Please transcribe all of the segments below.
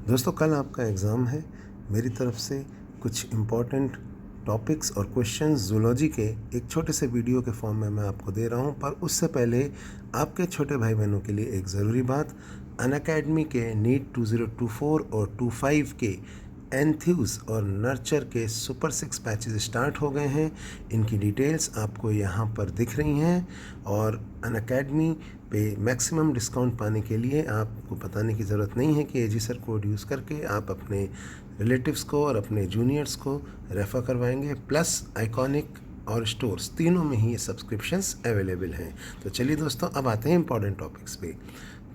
दोस्तों कल आपका एग्ज़ाम है। मेरी तरफ से कुछ इम्पॉर्टेंट टॉपिक्स और क्वेश्चंस ज़ूलॉजी के एक छोटे से वीडियो के फॉर्म में मैं आपको दे रहा हूं, पर उससे पहले आपके छोटे भाई बहनों के लिए एक ज़रूरी बात। अनअकैडमी के नीट 2024 और 25 के एंथ्यूज़ और नर्चर के सुपर 6 बैचेस स्टार्ट हो गए हैं। इनकी डिटेल्स आपको यहाँ पर दिख रही हैं और अनअकैडमी पे मैक्सिमम डिस्काउंट पाने के लिए आपको बताने की ज़रूरत नहीं है कि एजी सर कोड यूज़ करके आप अपने रिलेटिव्स को और अपने जूनियर्स को रेफ़र करवाएंगे। प्लस आइकॉनिक और स्टोर्स तीनों में ही ये सब्सक्रिप्शंस अवेलेबल हैं। तो चलिए दोस्तों, अब आते हैं इंपॉर्टेंट टॉपिक्स पे।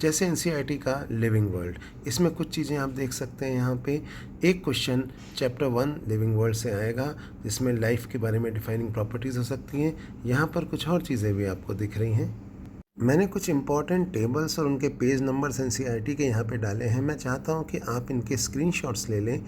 जैसे एनसीईआरटी का लिविंग वर्ल्ड, इसमें कुछ चीज़ें आप देख सकते हैं। यहाँ पे एक क्वेश्चन चैप्टर 1 लिविंग वर्ल्ड से आएगा, जिसमें लाइफ के बारे में डिफाइनिंग प्रॉपर्टीज़ हो सकती हैं। यहाँ पर कुछ और चीज़ें भी आपको दिख रही हैं। मैंने कुछ इंपॉर्टेंट टेबल्स और उनके पेज नंबर्स एनसीईआरटी के यहाँ पे डाले हैं। मैं चाहता हूँ कि आप इनके स्क्रीनशॉट्स ले लें,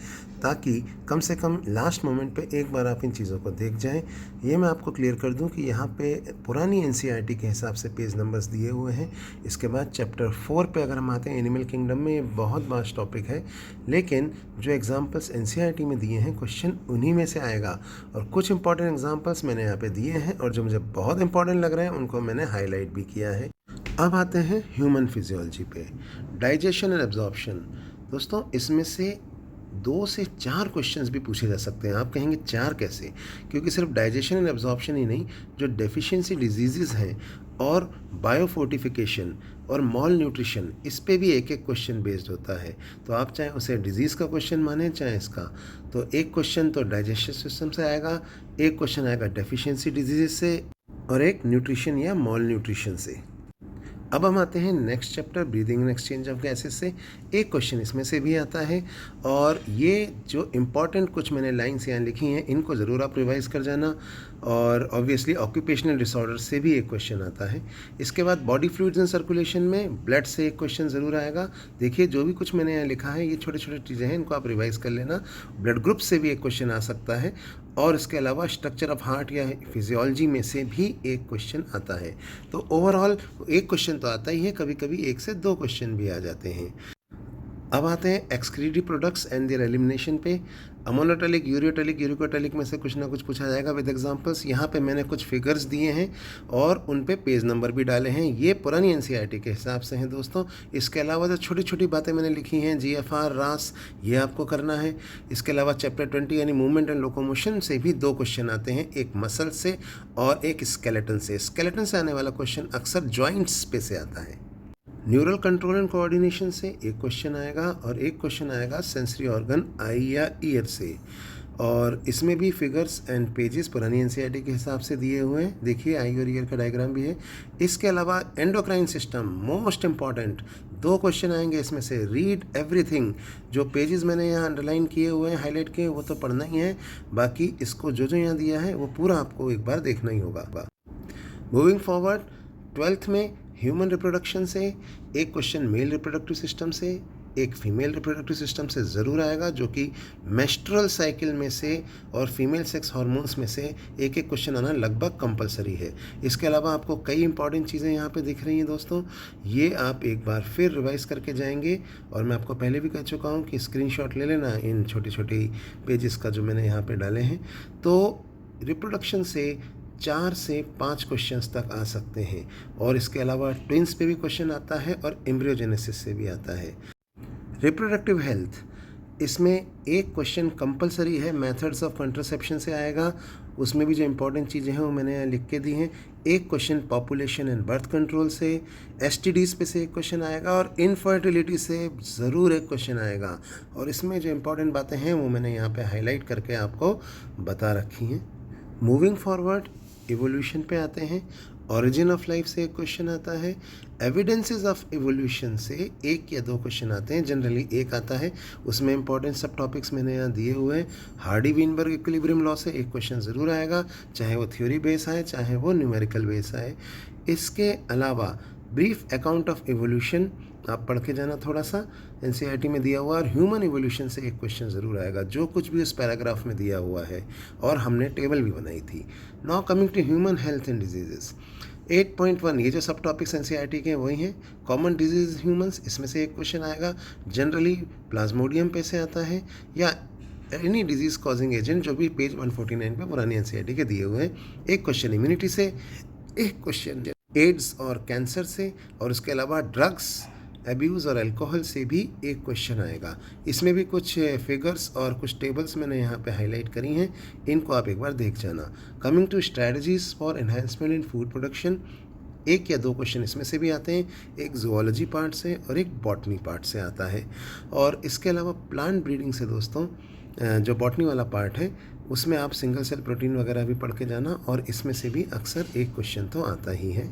ताकि कम से कम लास्ट मोमेंट पे एक बार आप इन चीज़ों को देख जाएं। ये मैं आपको क्लियर कर दूं कि यहाँ पे पुरानी एनसीईआरटी के हिसाब से पेज नंबर्स दिए हुए हैं। इसके बाद चैप्टर 4 पे अगर हम आते हैं, एनिमल किंगडम में, ये बहुत वास्ट टॉपिक है, लेकिन जो एग्जाम्पल्स एनसीईआरटी में दिए हैं क्वेश्चन उन्हीं में से आएगा। और कुछ इंपॉर्टेंट एग्जाम्पल्स मैंने यहाँ पे दिए हैं और जो मुझे बहुत इंपॉर्टेंट लग रहे हैं उनको मैंने हाईलाइट भी किया है। अब आते हैं ह्यूमन फिजियोलॉजी पे, डाइजेशन एंड एब्जॉर्प्शन। दोस्तों इसमें से 2 से 4 क्वेश्चंस भी पूछे जा सकते हैं। आप कहेंगे 4 कैसे? क्योंकि सिर्फ डाइजेशन एंड एब्जॉर्प्शन ही नहीं, जो डेफिशिएंसी डिजीज़ हैं और बायोफोर्टिफिकेशन और मॉल न्यूट्रिशन, इस पे भी एक एक क्वेश्चन बेस्ड होता है। तो आप चाहे उसे डिजीज़ का क्वेश्चन माने चाहे इसका, तो एक क्वेश्चन तो डाइजेशन सिस्टम से आएगा, एक क्वेश्चन आएगा डेफिशिएंसी डिजीज़ से और एक न्यूट्रिशन या मॉल न्यूट्रिशन से। अब हम आते हैं next chapter, breathing and exchange of gases से। एक क्वेश्चन इसमें से भी आता है और ये जो इम्पॉर्टेंट कुछ मैंने लाइन्स यहाँ लिखी हैं, इनको ज़रूर आप रिवाइज़ कर जाना। और ऑब्वियसली ऑक्यूपेशनल डिसऑर्डर से भी एक क्वेश्चन आता है। इसके बाद बॉडी फ्लूइड्स एंड सर्कुलेशन में ब्लड से एक क्वेश्चन ज़रूर आएगा। देखिए जो भी कुछ मैंने यहाँ लिखा है ये छोटे छोटे चीज़ें हैं, इनको आप रिवाइज़ कर लेना। ब्लड ग्रुप से भी एक क्वेश्चन आ सकता है और इसके अलावा स्ट्रक्चर ऑफ हार्ट या फिजियोलॉजी में से भी एक क्वेश्चन आता है। तो ओवरऑल एक क्वेश्चन तो आता ही है, कभी कभी 1 से 2 क्वेश्चन भी आ जाते हैं। अब आते हैं excretory products and there elimination पे। अमोनोटैलिक, यूरियोटैलिक, यूरिकोटैलिक में से कुछ ना कुछ पूछा जाएगा विद एग्जांपल्स। यहाँ पे मैंने कुछ फिगर्स दिए हैं और उन पे पेज नंबर भी डाले हैं। ये पुरानी एनसीईआरटी के हिसाब से हैं दोस्तों। इसके अलावा जो छोटी छोटी बातें मैंने लिखी हैं, जीएफआर, रास, ये आपको करना है। इसके अलावा चैप्टर 20 यानी मूवमेंट एंड लोकोमोशन से भी 2 क्वेश्चन आते हैं, एक मसल से और एक स्केलेटन से। स्केलेटन से आने वाला क्वेश्चन अक्सर जॉइंट्स पे से आता है। न्यूरल कंट्रोल एंड कोऑर्डिनेशन से एक क्वेश्चन आएगा और एक क्वेश्चन आएगा सेंसरी ऑर्गन आई या ईयर से। और इसमें भी फिगर्स एंड पेजेस पुरानी एनसीईआरटी के हिसाब से दिए हुए हैं। देखिए आई और ईयर का डायग्राम भी है। इसके अलावा endocrine system, most important 2 question आएंगे इसमें से। रीड एवरीथिंग, जो पेजेस मैंने यहाँ अंडरलाइन किए हुए हैं, हाईलाइट किए, वो तो पढ़ना ही है। बाकी इसको जो जो यहाँ दिया है वो पूरा आपको एक बार देखना ही होगा। मूविंग फॉरवर्ड, 12th में ह्यूमन रिप्रोडक्शन से एक क्वेश्चन मेल रिप्रोडक्टिव सिस्टम से, एक फीमेल रिप्रोडक्टिव सिस्टम से ज़रूर आएगा, जो कि मेस्ट्रुअल साइकिल में से और फीमेल सेक्स हार्मोन्स में से एक एक क्वेश्चन आना लगभग कंपलसरी है। इसके अलावा आपको कई इंपॉर्टेंट चीज़ें यहाँ पे दिख रही हैं दोस्तों, ये आप एक बार फिर रिवाइज़ करके जाएंगे। और मैं आपको पहले भी कह चुका हूँ कि स्क्रीनशॉट ले लेना इन छोटी छोटी पेजेस का जो मैंने यहाँ पर डाले हैं। तो रिप्रोडक्शन से 4 से 5 क्वेश्चंस तक आ सकते हैं। और इसके अलावा ट्विंस पे भी क्वेश्चन आता है और एम्ब्रियोजेनेसिस से भी आता है। रिप्रोडक्टिव हेल्थ, इसमें एक क्वेश्चन कंपलसरी है, मेथड्स ऑफ कंट्रासेप्शन से आएगा। उसमें भी जो इंपॉर्टेंट चीज़ें हैं वो मैंने यहाँ लिख के दी हैं। एक question population and birth control से, एसटीडीज़ पे से एक क्वेश्चन आएगा और इनफर्टिलिटी से ज़रूर एक क्वेश्चन आएगा। और इसमें जो इंपॉर्टेंट बातें हैं वो मैंने यहाँ पे हाईलाइट करके आपको बता रखी हैं। मूविंग फॉरवर्ड, इवोल्यूशन पे आते हैं। ऑरिजिन ऑफ लाइफ से एक क्वेश्चन आता है। एविडेंसेस ऑफ इवोल्यूशन से 1 या 2 क्वेश्चन आते हैं, जनरली एक आता है। उसमें इंपॉर्टेंट सब टॉपिक्स मैंने यहाँ दिए हुए हैं। हार्डी वीनबर्ग इक्विलिब्रियम लॉ से एक क्वेश्चन ज़रूर आएगा, चाहे वो थ्योरी बेस आए चाहे वो न्यूमेरिकल बेस आए। इसके अलावा ब्रीफ अकाउंट ऑफ इवोल्यूशन आप पढ़ के जाना थोड़ा सा, एनसीईआरटी में दिया हुआ। और ह्यूमन इवोल्यूशन से एक क्वेश्चन ज़रूर आएगा, जो कुछ भी उस पैराग्राफ में दिया हुआ है और हमने टेबल भी बनाई थी। Now coming to human health and diseases, 8.1 ये जो सब टॉपिक्स एनसीईआरटी के हैं वही हैं। कॉमन डिजीज ह्यूमंस, इसमें से एक क्वेश्चन आएगा। जनरली प्लाज्मोडियम पे से आता है, या एनी डिजीज कॉजिंग एजेंट, जो भी पेज 149 पे पुरानी एनसीईआरटी के दिए हुए हैं। एक क्वेश्चन इम्यूनिटी से, एक क्वेश्चन एड्स और कैंसर से, और उसके अलावा ड्रग्स एब्यूज़ और अल्कोहल से भी एक क्वेश्चन आएगा। इसमें भी कुछ फिगर्स और कुछ टेबल्स मैंने यहाँ पे हाईलाइट करी हैं, इनको आप एक बार देख जाना। Coming to strategies for enhancement in food production, एक या दो क्वेश्चन इसमें से भी आते हैं। एक जूलॉजी पार्ट से और एक बॉटनी पार्ट से आता है। और इसके अलावा प्लांट ब्रीडिंग से दोस्तों, जो बॉटनी वाला पार्ट है उसमें आप सिंगल सेल प्रोटीन वगैरह भी पढ़ के जाना, और इसमें से भी अक्सर एक क्वेश्चन तो आता ही है।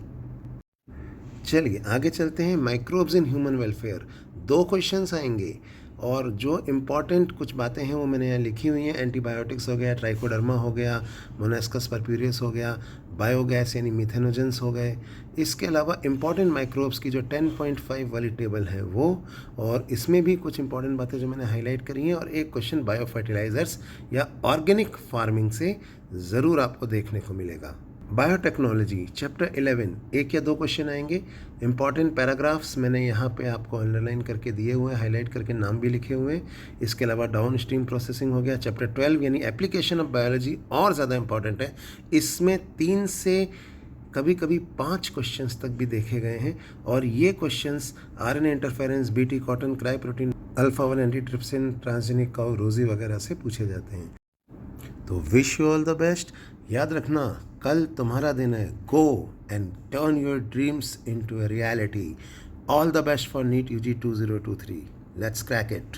चलिए आगे चलते हैं। Microbes in human welfare, 2 questions आएंगे, और जो इम्पॉर्टेंट कुछ बातें हैं वो मैंने यहाँ लिखी हुई हैं। एंटीबायोटिक्स हो गया, ट्राइकोडर्मा हो गया, मोनास्कस परप्यूरियस हो गया, बायोगैस यानी मिथेनोजेंस हो गए। इसके अलावा इम्पॉर्टेंट माइक्रोब्स की जो 10.5 वाली टेबल है वो, और इसमें भी कुछ इंपॉर्टेंट बातें जो मैंने हाईलाइट करी हैं, और एक क्वेश्चन बायो फर्टिलाइजर्स या ऑर्गेनिक फार्मिंग से ज़रूर आपको देखने को मिलेगा। बायोटेक्नोलॉजी चैप्टर 11, एक या दो क्वेश्चन आएंगे। इंपॉर्टेंट पैराग्राफ्स मैंने यहाँ पे आपको अंडरलाइन करके दिए हुए हैं, हाईलाइट करके नाम भी लिखे हुए हैं। इसके अलावा डाउन स्ट्रीम प्रोसेसिंग हो गया। चैप्टर 12 यानी एप्लीकेशन ऑफ बायोलॉजी और ज़्यादा इंपॉर्टेंट है, इसमें 3 से कभी कभी 5 क्वेश्चंस तक भी देखे गए हैं, और ये questions RNA interference, BT cotton, cry protein, alpha 1 antitrypsin, transgenic cow, Rosie वगैरह से पूछे जाते हैं। तो wish you all the best. याद रखना, कल तुम्हारा दिन है। Go and turn your dreams into a reality. All the best for NEET UG 2023। Let's crack it.